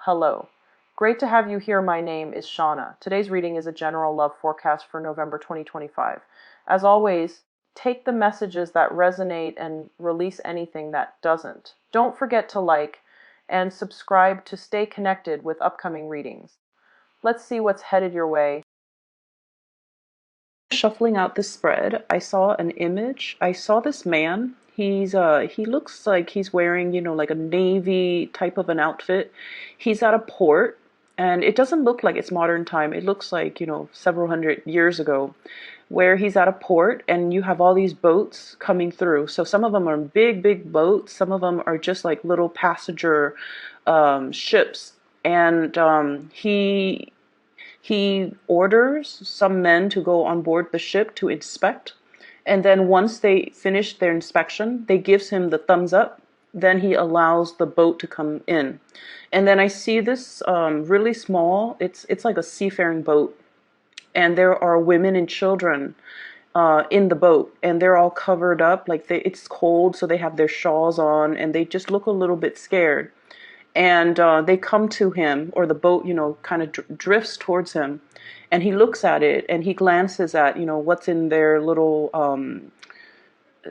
Hello. Great to have you here. My name is Shauna. Today's reading is a general love forecast for November 2025. As always, take the messages that resonate and release anything that doesn't. Don't forget to like and subscribe to stay connected with upcoming readings. Let's see what's headed your way. Shuffling out the spread, I saw an image. I saw this man. He looks like he's wearing, like a navy type of an outfit. He's at a port, and it doesn't look like it's modern time. It looks like, several hundred years ago, where he's at a port and you have all these boats coming through. So some of them are big, big boats. Some of them are just like little passenger ships. And he orders some men to go on board the ship to inspect. And then once they finish their inspection, they gives him the thumbs up. Then he allows the boat to come in. And then I see this really small, it's like a seafaring boat. And there are women and children in the boat. And they're all covered up, like it's cold, so they have their shawls on. And they just look a little bit scared. And they come to him, or the boat, kind of drifts towards him, and he looks at it and he glances at, what's in their little,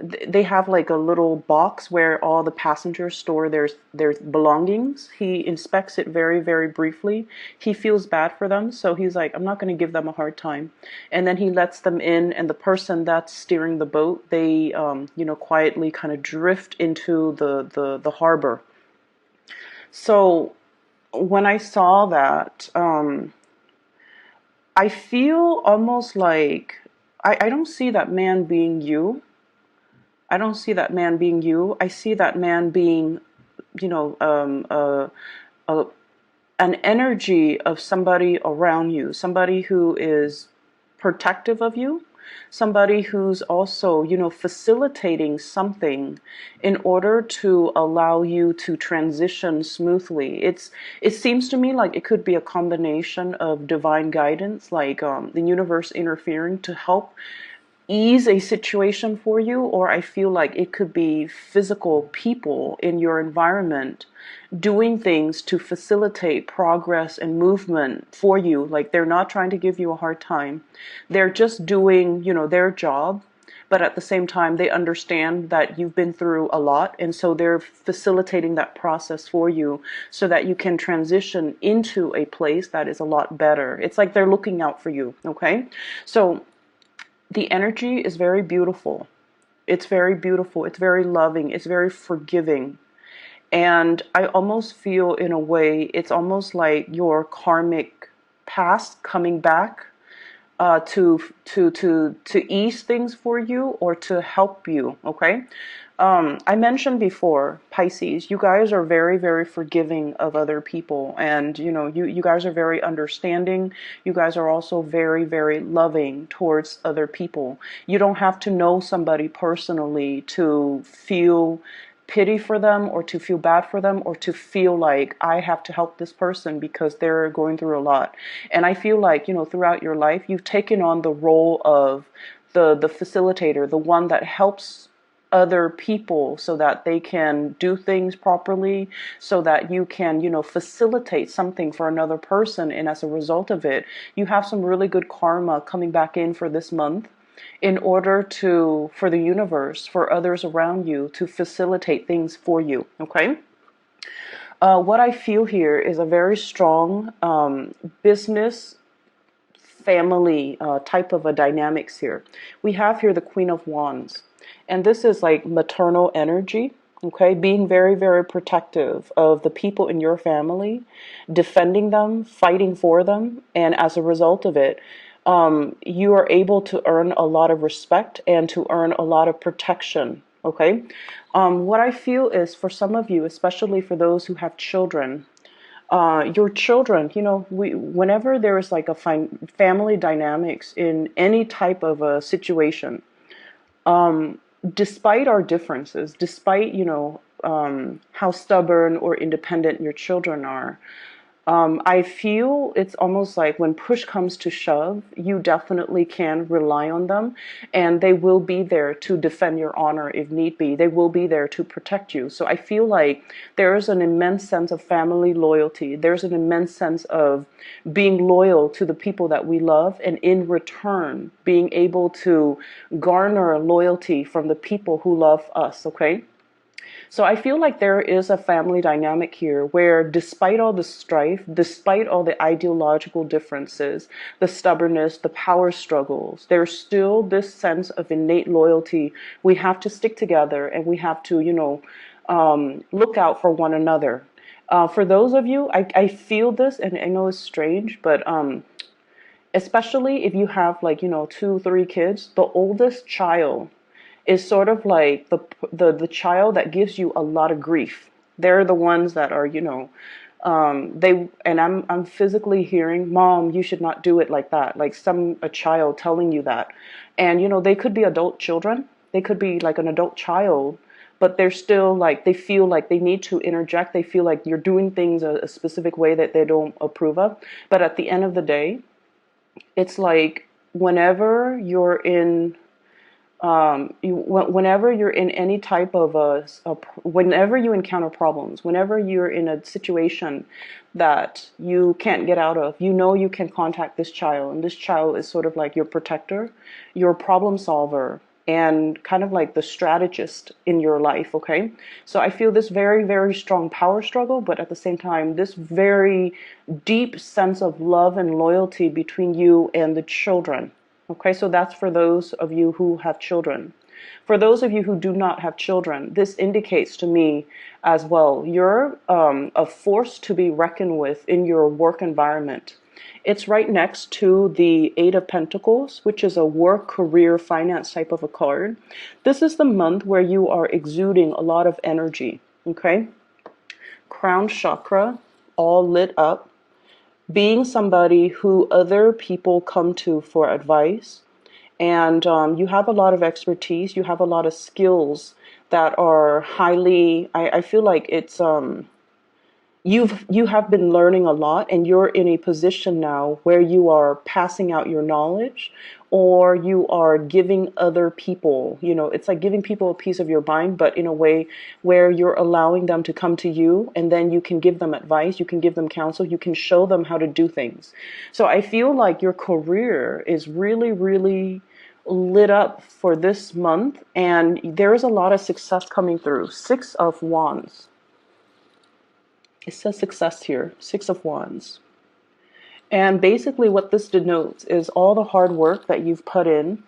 they have like a little box where all the passengers store their belongings. He inspects it very, very briefly. He feels bad for them, so he's like, I'm not going to give them a hard time. And then he lets them in, and the person that's steering the boat, they, quietly kind of drift into the harbor. So when I saw that, I feel almost like I don't see that man being you. I don't see that man being you. I see that man being, a, an energy of somebody around you, somebody who is protective of you, somebody who's also, facilitating something in order to allow you to transition smoothly. It seems to me like it could be a combination of divine guidance, like the universe interfering to help ease a situation for you, or I feel like it could be physical people in your environment doing things to facilitate progress and movement for you. Like they're not trying to give you a hard time. They're just doing, their job. But at the same time, they understand that you've been through a lot. And so they're facilitating that process for you so that you can transition into a place that is a lot better. It's like they're looking out for you. Okay. So the energy is very beautiful. It's very beautiful. It's very loving. It's very forgiving. And I almost feel, in a way, it's almost like your karmic past coming back to ease things for you or to help you. Okay. I mentioned before, Pisces, you guys are very, very forgiving of other people. And, you guys are very understanding. You guys are also very, very loving towards other people. You don't have to know somebody personally to feel pity for them or to feel bad for them or to feel like I have to help this person because they're going through a lot. And I feel like, throughout your life, you've taken on the role of the facilitator, the one that helps other people so that they can do things properly, so that you can, facilitate something for another person. And as a result of it, you have some really good karma coming back in for this month in order for the universe, for others around you to facilitate things for you. Okay. What I feel here is a very strong business family type of a dynamics here. We have here the Queen of Wands. And this is like maternal energy, okay? Being very, very protective of the people in your family, defending them, fighting for them. And as a result of it, you are able to earn a lot of respect and to earn a lot of protection, okay? What I feel is for some of you, especially for those who have children, your children, whenever there is like a family dynamics in any type of a situation, despite our differences, despite, how stubborn or independent your children are, I feel it's almost like when push comes to shove, you definitely can rely on them, and they will be there to defend your honor if need be. They will be there to protect you. So I feel like there is an immense sense of family loyalty. There's an immense sense of being loyal to the people that we love, and in return, being able to garner loyalty from the people who love us, okay? So I feel like there is a family dynamic here where, despite all the strife, despite all the ideological differences, the stubbornness, the power struggles, there's still this sense of innate loyalty. We have to stick together, and we have to, look out for one another. For those of you, I feel this, and I know it's strange, but especially if you have, like, 2, 3 kids, the oldest child is sort of like the child that gives you a lot of grief. They're the ones that are, they, and I'm physically hearing, "Mom, you should not do it like that." Like a child telling you that. And they could be adult children. They could be like an adult child, but they're still like, they feel like they need to interject. They feel like you're doing things a specific way that they don't approve of. But at the end of the day, it's like whenever you're in whenever you're in any type of whenever you encounter problems, whenever you're in a situation that you can't get out of, you can contact this child, and this child is sort of like your protector, your problem solver, and kind of like the strategist in your life, okay? So I feel this very, very strong power struggle, but at the same time, this very deep sense of love and loyalty between you and the children. Okay, so that's for those of you who have children. For those of you who do not have children, this indicates to me as well, you're a force to be reckoned with in your work environment. It's right next to the Eight of Pentacles, which is a work, career, finance type of a card. This is the month where you are exuding a lot of energy, okay? Crown chakra, all lit up, being somebody who other people come to for advice, and you have a lot of expertise, you have a lot of skills that are highly, I feel like it's you have been learning a lot, and you're in a position now where you are passing out your knowledge, or you are giving other people, it's like giving people a piece of your mind, but in a way where you're allowing them to come to you, and then you can give them advice, you can give them counsel, you can show them how to do things. So I feel like your career is really, really lit up for this month, and there is a lot of success coming through. Six of Wands. It says success here, Six of Wands. And basically what this denotes is all the hard work that you've put in,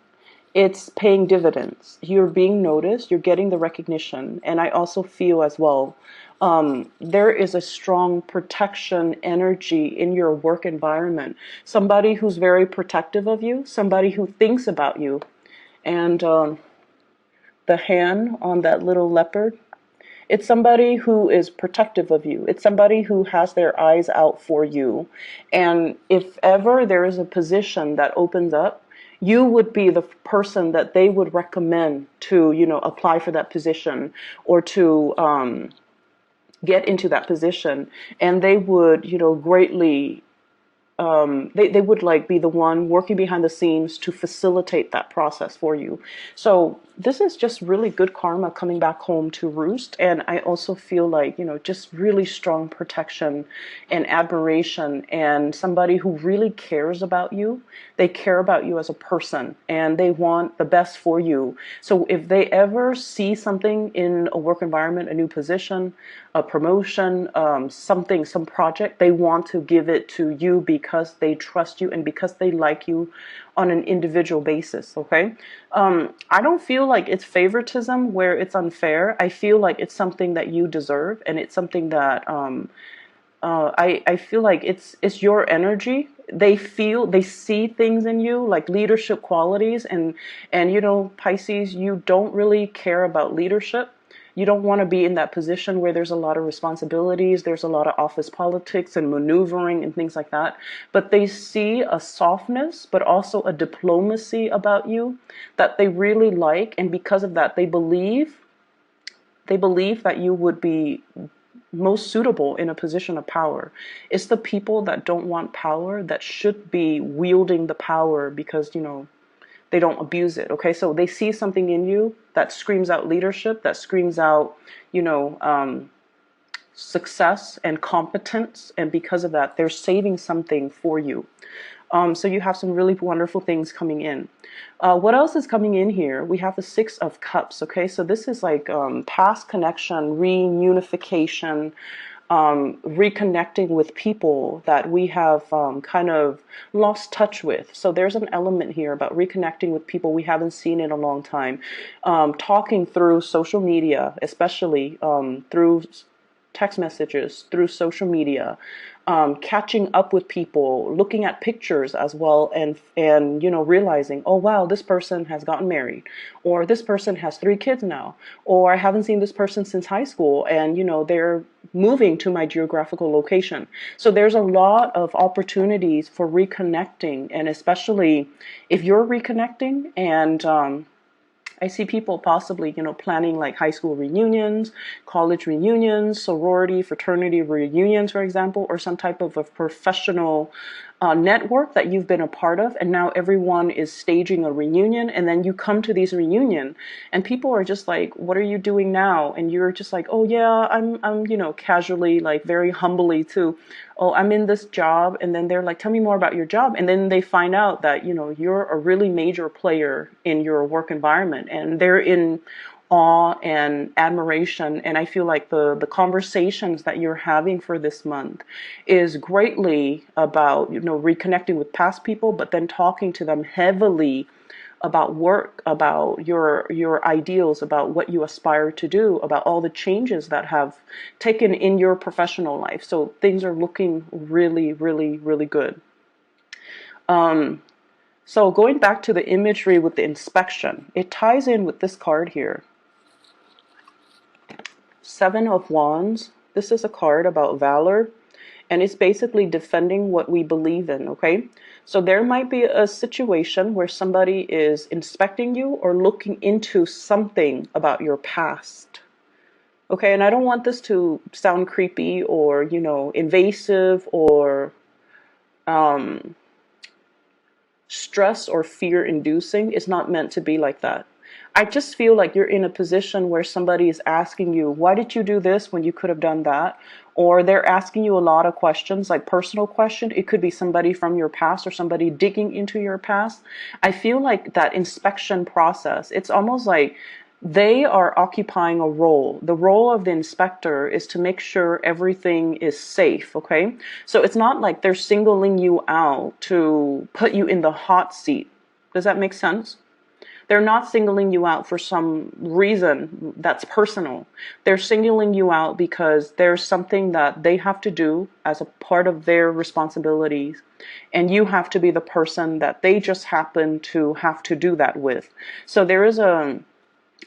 it's paying dividends. You're being noticed, you're getting the recognition. And I also feel as well, there is a strong protection energy in your work environment. Somebody who's very protective of you, somebody who thinks about you. And the hand on that little leopard, it's somebody who is protective of you. It's somebody who has their eyes out for you. And if ever there is a position that opens up, you would be the person that they would recommend to, apply for that position, or to get into that position. And they would, greatly they would like be the one working behind the scenes to facilitate that process for you. So this is just really good karma coming back home to roost. And I also feel like, just really strong protection and admiration, and somebody who really cares about you. They care about you as a person, and they want the best for you. So if they ever see something in a work environment, a new position, a promotion, some project, they want to give it to you because they trust you and because they like you on an individual basis, okay? I don't feel like it's favoritism where it's unfair. I feel like it's something that you deserve, and it's something that I feel like it's your energy. They see things in you, like leadership qualities, and Pisces, you don't really care about leadership. You don't want to be in that position where there's a lot of responsibilities, there's a lot of office politics and maneuvering and things like that. But they see a softness, but also a diplomacy about you that they really like, and because of that, they believe that you would be most suitable in a position of power. It's the people that don't want power that should be wielding the power because, they don't abuse it. Okay, so they see something in you that screams out leadership, that screams out, success and competence, and because of that, they're saving something for you. So you have some really wonderful things coming in. What else is coming in here? We have the Six of Cups. Okay, so this is like past connection, reunification, reconnecting with people that we have kind of lost touch with. So there's an element here about reconnecting with people we haven't seen in a long time. Talking through social media, especially through text messages, through social media, catching up with people, looking at pictures as well, and realizing, oh wow, this person has gotten married, or this person has 3 kids now, or I haven't seen this person since high school, and they're moving to my geographical location. So there's a lot of opportunities for reconnecting, and especially if you're reconnecting and I see people possibly, planning like high school reunions, college reunions, sorority, fraternity reunions, for example, or some type of a professional network that you've been a part of, and now everyone is staging a reunion, and then you come to these reunion, and people are just like, "What are you doing now?" And you're just like, "Oh yeah, I'm, casually, like very humbly too. Oh, I'm in this job," and then they're like, "Tell me more about your job," and then they find out that you're a really major player in your work environment, and they're in awe and admiration. And I feel like the conversations that you're having for this month is greatly about reconnecting with past people, but then talking to them heavily about work, about your ideals, about what you aspire to do, about all the changes that have taken in your professional life. So things are looking really, really, really good. So going back to the imagery with the inspection, it ties in with this card here. 7 of Wands. This is a card about valor, and it's basically defending what we believe in, okay? So there might be a situation where somebody is inspecting you or looking into something about your past. Okay, and I don't want this to sound creepy or, invasive or stress or fear inducing. It's not meant to be like that. I just feel like you're in a position where somebody is asking you, why did you do this when you could have done that? Or they're asking you a lot of questions, like personal questions. It could be somebody from your past or somebody digging into your past. I feel like that inspection process, it's almost like they are occupying a role. The role of the inspector is to make sure everything is safe, okay? So it's not like they're singling you out to put you in the hot seat. Does that make sense? They're not singling you out for some reason that's personal. They're singling you out because there's something that they have to do as a part of their responsibilities, and you have to be the person that they just happen to have to do that with. So there is a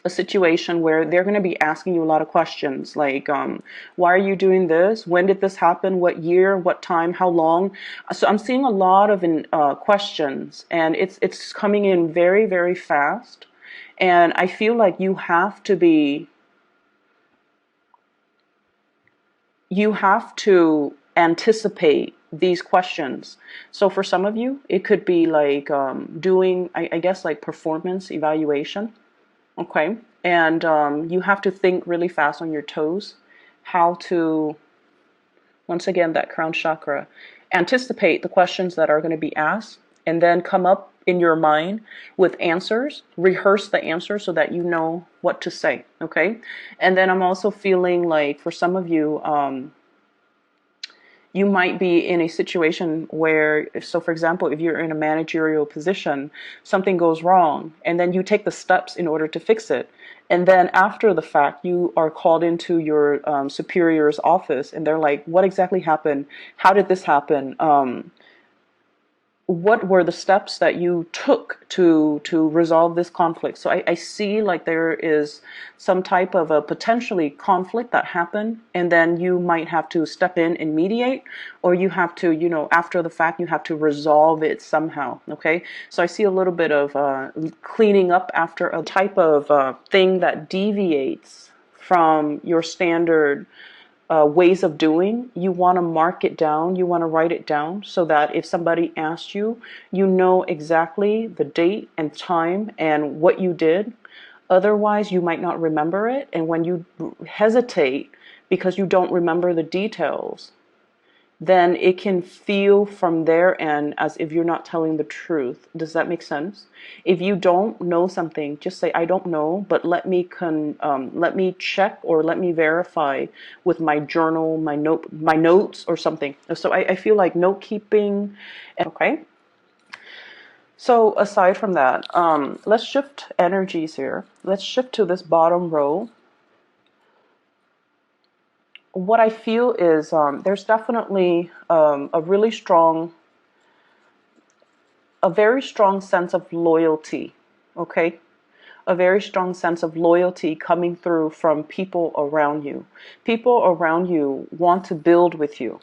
situation where they're going to be asking you a lot of questions like, why are you doing this? When did this happen? What year? What time? How long? So I'm seeing a lot of questions, and it's coming in very, very fast. And I feel like you have to anticipate these questions. So for some of you, it could be like doing, I guess, like performance evaluation. Okay, and you have to think really fast on your toes, how to, once again, that crown chakra, anticipate the questions that are going to be asked, and then come up in your mind with answers, rehearse the answers so that you know what to say, okay? And then I'm also feeling like for some of you, you might be in a situation where, so for example, if you're in a managerial position, something goes wrong, and then you take the steps in order to fix it. And then after the fact, you are called into your superior's office, and they're like, what exactly happened? How did this happen? What were the steps that you took to resolve this conflict? So I see like there is some type of a potentially conflict that happened, and then you might have to step in and mediate, or you have to, after the fact, you have to resolve it somehow, okay? So I see a little bit of cleaning up after a type of thing that deviates from your standard ways of doing, you want to mark it down, you want to write it down so that if somebody asks you, you know exactly the date and time and what you did. Otherwise, you might not remember it. And when you hesitate because you don't remember the details, then it can feel from their end as if you're not telling the truth. Does that make sense? If you don't know something, just say, I don't know, but let me check or let me verify with my journal, my notes or something. So I feel like note keeping. Okay. So aside from that, let's shift energies here. Let's shift to this bottom row. What I feel is there's definitely a very strong sense of loyalty, okay? A very strong sense of loyalty coming through from people around you. People around you want to build with you.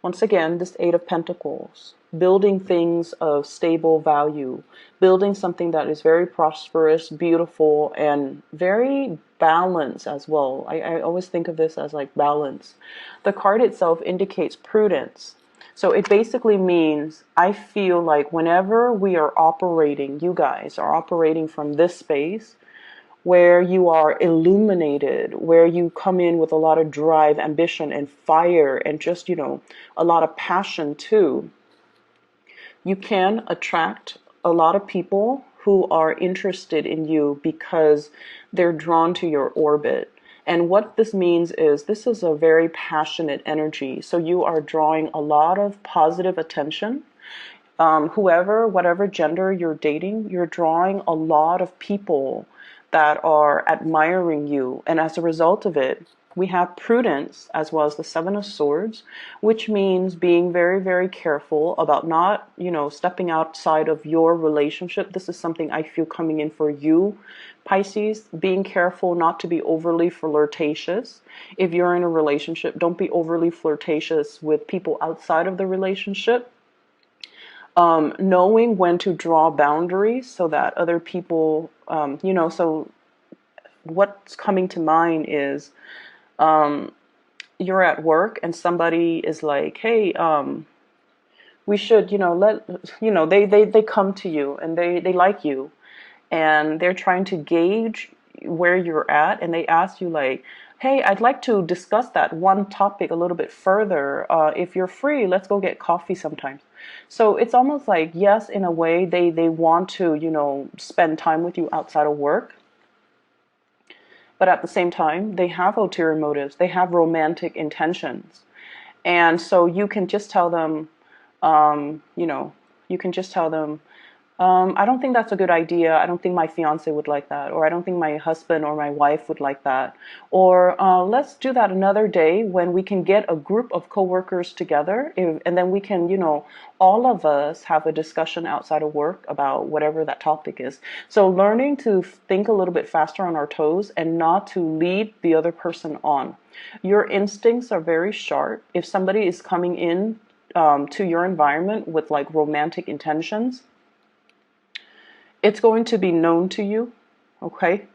Once again, this Eight of Pentacles, building things of stable value, building something that is very prosperous, beautiful, and very balanced as well. I always think of this as like balance. The card itself indicates prudence. So it basically means I feel like whenever we are operating, you guys are operating from this space, where you are illuminated, where you come in with a lot of drive, ambition, and fire, and just, a lot of passion too, you can attract a lot of people who are interested in you because they're drawn to your orbit. And what this means is this is a very passionate energy. So you are drawing a lot of positive attention. Whatever gender you're dating, you're drawing a lot of people that are admiring you. And as a result of it, we have prudence as well as the Seven of Swords, which means being very, very careful about not, stepping outside of your relationship. This is something I feel coming in for you, Pisces, being careful not to be overly flirtatious. If you're in a relationship, don't be overly flirtatious with people outside of the relationship. Knowing when to draw boundaries so that other people, so what's coming to mind is you're at work and somebody is like, hey, we should, they come to you and they like you and they're trying to gauge where you're at, and they ask you like, hey, I'd like to discuss that one topic a little bit further. If you're free, let's go get coffee sometime. So it's almost like, yes, in a way, they want to, spend time with you outside of work. But at the same time, they have ulterior motives. They have romantic intentions. And so you can just tell them, I don't think that's a good idea. I don't think my fiance would like that. Or I don't think my husband or my wife would like that. Or let's do that another day when we can get a group of coworkers together. And then we can, all of us have a discussion outside of work about whatever that topic is. So learning to think a little bit faster on our toes and not to lead the other person on. Your instincts are very sharp. If somebody is coming in to your environment with like romantic intentions, it's going to be known to you, okay?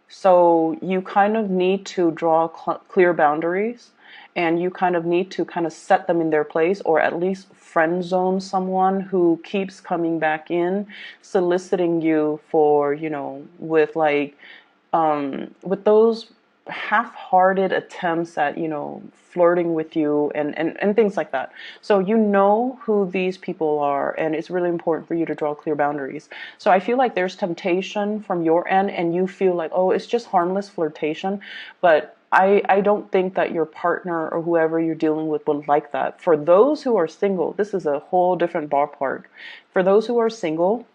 So you kind of need to draw clear boundaries, and you kind of need to kind of set them in their place, or at least friend zone someone who keeps coming back in, soliciting you for, with like, with those half-hearted attempts at, flirting with you and things like that. So you know who these people are, and it's really important for you to draw clear boundaries. So I feel like there's temptation from your end, and you feel like, oh, it's just harmless flirtation, but I don't think that your partner or whoever you're dealing with would like that. For those who are single, this is a whole different ballpark. For those who are single,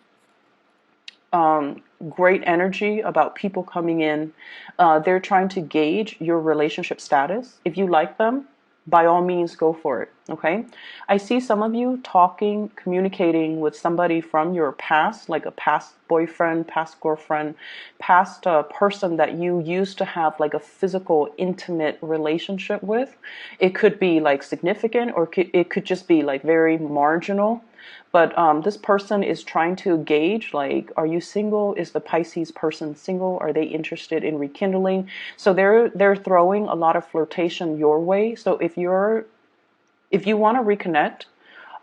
great energy about people coming in. They're trying to gauge your relationship status. If you like them, by all means, go for it. Okay. I see some of you talking, communicating with somebody from your past, like a past boyfriend, past girlfriend, past person that you used to have like a physical, intimate relationship with. It could be like significant, or it could just be like very marginal. But this person is trying to gauge, like, are you single? Is the Pisces person single? Are they interested in rekindling? So they're throwing a lot of flirtation your way. So if you want to reconnect,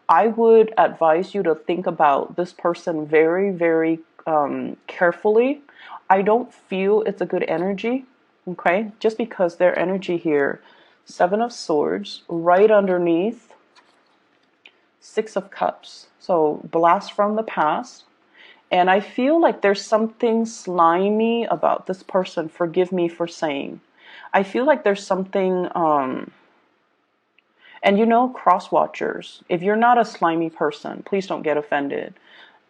I would advise you to think about this person very, very carefully. I don't feel it's a good energy, okay? Just because their energy here, Seven of Swords, right underneath Six of Cups. So blast from the past. And I feel like there's something slimy about this person. Forgive me for saying. I feel like there's something, and you know, cross watchers, if you're not a slimy person, please don't get offended.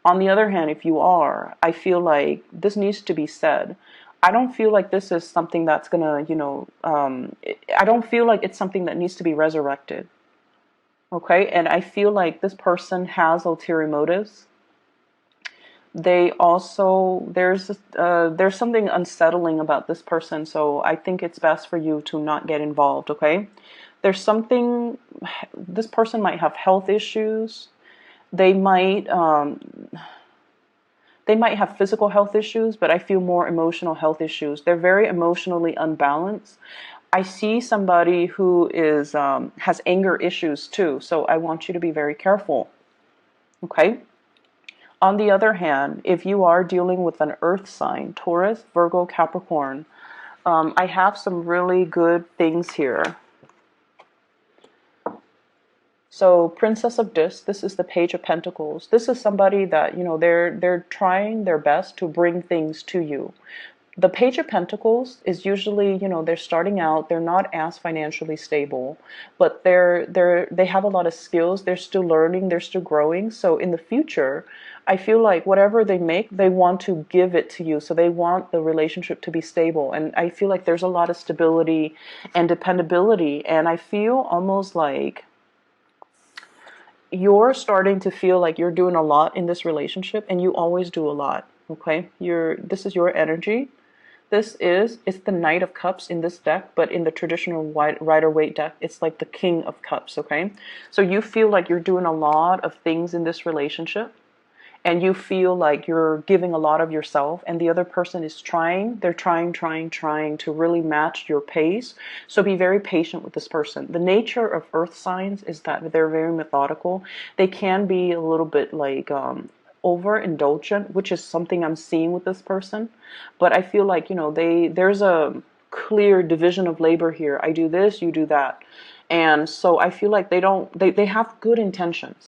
On the other hand, if you are, I feel like this needs to be said. I don't feel like this is something that's gonna, I don't feel like it's something that needs to be resurrected. Okay, and I feel like this person has ulterior motives. They also there's something unsettling about this person, so I think it's best for you to not get involved. Okay, there's something. This person might have health issues. They might have physical health issues, but I feel more emotional health issues. They're very emotionally unbalanced. I see somebody who is has anger issues too, so I want you to be very careful. Okay. On the other hand, if you are dealing with an earth sign, Taurus, Virgo, Capricorn, I have some really good things here. So Princess of Discs, this is the Page of Pentacles. This is somebody that, they're trying their best to bring things to you. The Page of Pentacles is usually, they're starting out, they're not as financially stable, but they have a lot of skills, they're still learning, they're still growing. So in the future, I feel like whatever they make, they want to give it to you. So they want the relationship to be stable. And I feel like there's a lot of stability and dependability. And I feel almost like you're starting to feel like you're doing a lot in this relationship, and you always do a lot. Okay? This is your energy. It's the Knight of Cups in this deck, but in the traditional Rider-Waite deck, it's like the King of Cups, okay? So you feel like you're doing a lot of things in this relationship, and you feel like you're giving a lot of yourself, and the other person is they're trying to really match your pace. So be very patient with this person. The nature of earth signs is that they're very methodical. They can be a little bit like overindulgent, which is something I'm seeing with this person. But I feel like, there's a clear division of labor here. I do this, you do that. And so I feel like they have good intentions.